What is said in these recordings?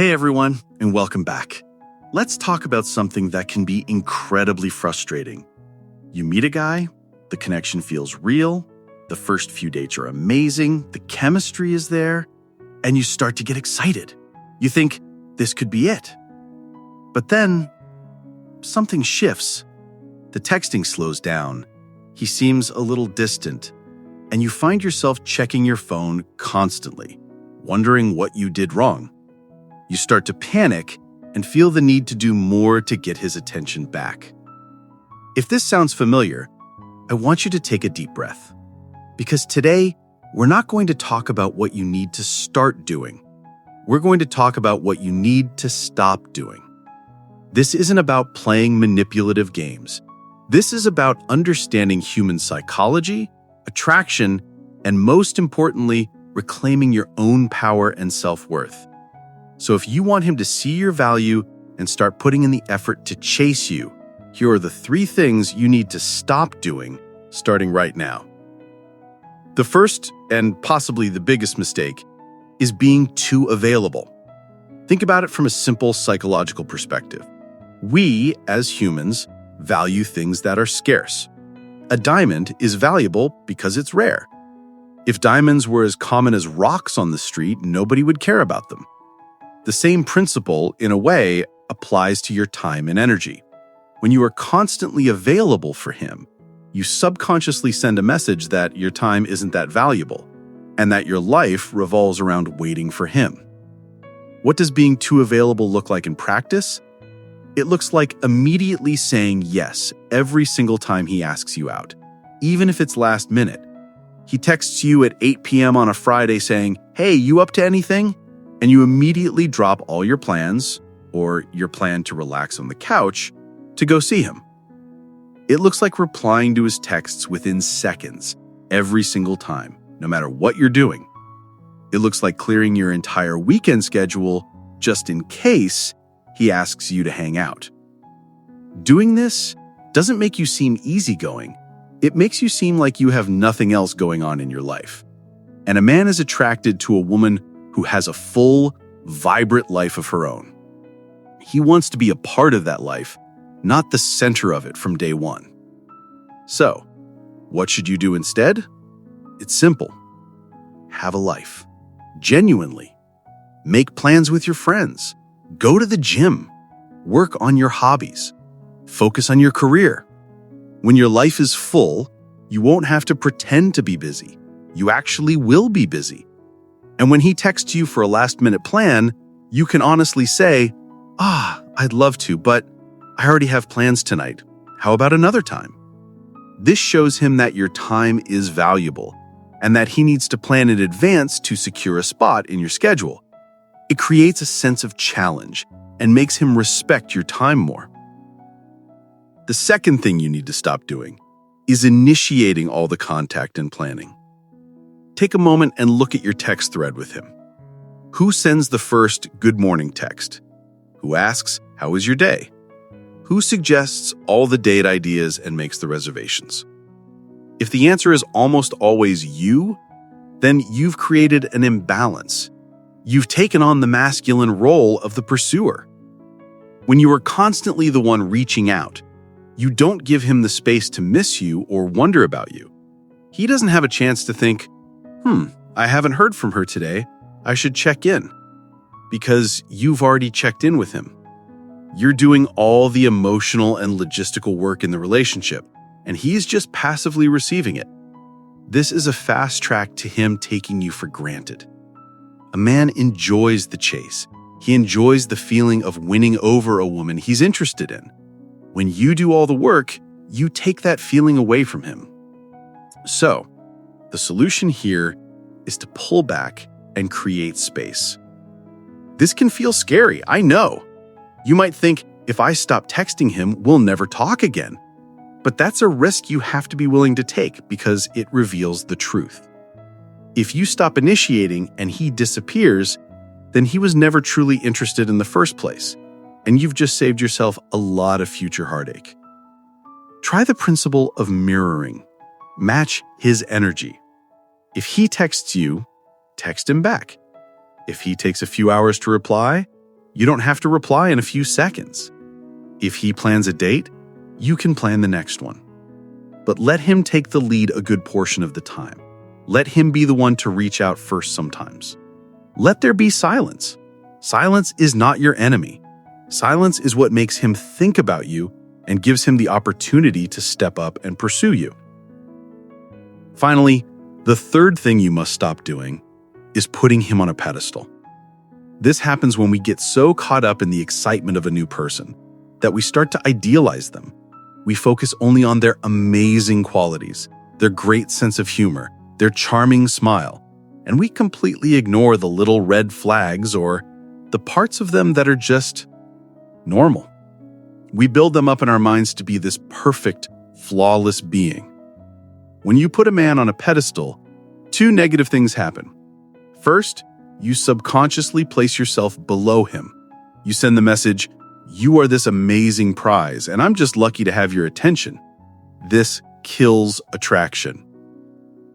Hey everyone, and welcome back. Let's talk about something that can be incredibly frustrating. You meet a guy, the connection feels real, the first few dates are amazing, the chemistry is there, and you start to get excited. You think this could be it. But then, something shifts. The texting slows down. He seems a little distant, and you find yourself checking your phone constantly, wondering what you did wrong. You start to panic and feel the need to do more to get his attention back. If this sounds familiar, I want you to take a deep breath. Because today, we're not going to talk about what you need to start doing. We're going to talk about what you need to stop doing. This isn't about playing manipulative games. This is about understanding human psychology, attraction, and most importantly, reclaiming your own power and self-worth. So if you want him to see your value and start putting in the effort to chase you, here are the 3 things you need to stop doing starting right now. The first, and possibly the biggest mistake, is being too available. Think about it from a simple psychological perspective. We, as humans, value things that are scarce. A diamond is valuable because it's rare. If diamonds were as common as rocks on the street, nobody would care about them. The same principle, in a way, applies to your time and energy. When you are constantly available for him, you subconsciously send a message that your time isn't that valuable, and that your life revolves around waiting for him. What does being too available look like in practice? It looks like immediately saying yes every single time he asks you out, even if it's last minute. He texts you at 8 p.m. on a Friday saying, "Hey, you up to anything?" And you immediately drop all your plans, or your plan to relax on the couch, to go see him. It looks like replying to his texts within seconds, every single time, no matter what you're doing. It looks like clearing your entire weekend schedule just in case he asks you to hang out. Doing this doesn't make you seem easygoing. It makes you seem like you have nothing else going on in your life. And a man is attracted to a woman who has a full, vibrant life of her own. He wants to be a part of that life, not the center of it from day one. So, what should you do instead? It's simple. Have a life. Genuinely. Make plans with your friends. Go to the gym. Work on your hobbies. Focus on your career. When your life is full, you won't have to pretend to be busy. You actually will be busy. And when he texts you for a last-minute plan, you can honestly say, I'd love to, but I already have plans tonight. How about another time? This shows him that your time is valuable and that he needs to plan in advance to secure a spot in your schedule. It creates a sense of challenge and makes him respect your time more. The second thing you need to stop doing is initiating all the contact and planning. Take a moment and look at your text thread with him. Who sends the first good morning text? Who asks, how was your day? Who suggests all the date ideas and makes the reservations? If the answer is almost always you, then you've created an imbalance. You've taken on the masculine role of the pursuer. When you are constantly the one reaching out, you don't give him the space to miss you or wonder about you. He doesn't have a chance to think, I haven't heard from her today. I should check in. Because you've already checked in with him. You're doing all the emotional and logistical work in the relationship, and he's just passively receiving it. This is a fast track to him taking you for granted. A man enjoys the chase. He enjoys the feeling of winning over a woman he's interested in. When you do all the work, you take that feeling away from him. So, the solution here is to pull back and create space. This can feel scary, I know. You might think, if I stop texting him, we'll never talk again. But that's a risk you have to be willing to take because it reveals the truth. If you stop initiating and he disappears, then he was never truly interested in the first place, and you've just saved yourself a lot of future heartache. Try the principle of mirroring. Match his energy. If he texts you, text him back. If he takes a few hours to reply, You don't have to reply in a few seconds. If he plans a date, you can plan the next one. But let him take the lead a good portion of the time. Let him be the one to reach out first sometimes. Let there be silence. Silence is not your enemy. Silence is what makes him think about you and gives him the opportunity to step up and pursue you. Finally, the third thing you must stop doing is putting him on a pedestal. This happens when we get so caught up in the excitement of a new person that we start to idealize them. We focus only on their amazing qualities, their great sense of humor, their charming smile, and we completely ignore the little red flags or the parts of them that are just normal. We build them up in our minds to be this perfect, flawless being. When you put a man on a pedestal, two negative things happen. First, you subconsciously place yourself below him. You send the message, "You are this amazing prize, and I'm just lucky to have your attention." This kills attraction.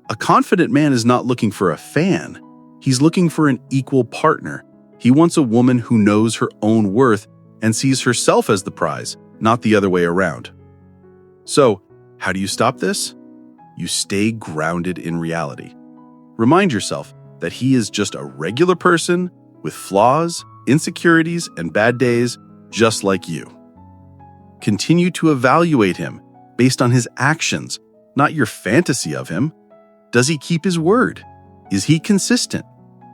A confident man is not looking for a fan. He's looking for an equal partner. He wants a woman who knows her own worth and sees herself as the prize, not the other way around. So, how do you stop this? You stay grounded in reality. Remind yourself that he is just a regular person with flaws, insecurities, and bad days just like you. Continue to evaluate him based on his actions, not your fantasy of him. Does he keep his word? Is he consistent?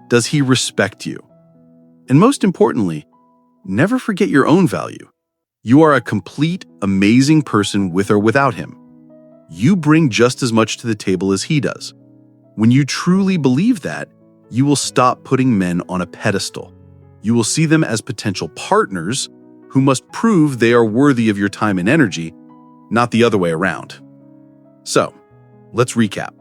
Does he respect you? And most importantly, never forget your own value. You are a complete, amazing person with or without him. You bring just as much to the table as he does. When you truly believe that, you will stop putting men on a pedestal. You will see them as potential partners who must prove they are worthy of your time and energy, not the other way around. So, let's recap.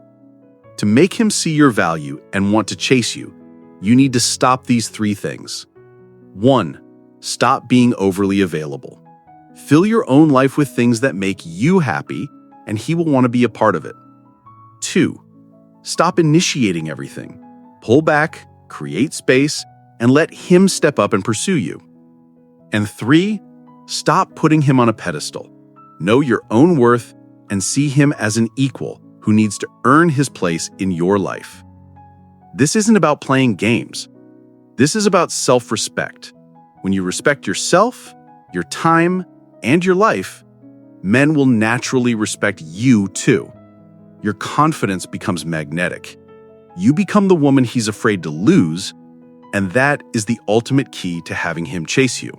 To make him see your value and want to chase you, you need to stop these three things. 1. Stop being overly available. Fill your own life with things that make you happy, and he will want to be a part of it. 2. Stop initiating everything. Pull back, create space, and let him step up and pursue you. And 3. Stop putting him on a pedestal. Know your own worth and see him as an equal who needs to earn his place in your life. This isn't about playing games. This is about self-respect. When you respect yourself, your time, and your life, men will naturally respect you too. Your confidence becomes magnetic. You become the woman he's afraid to lose, and that is the ultimate key to having him chase you.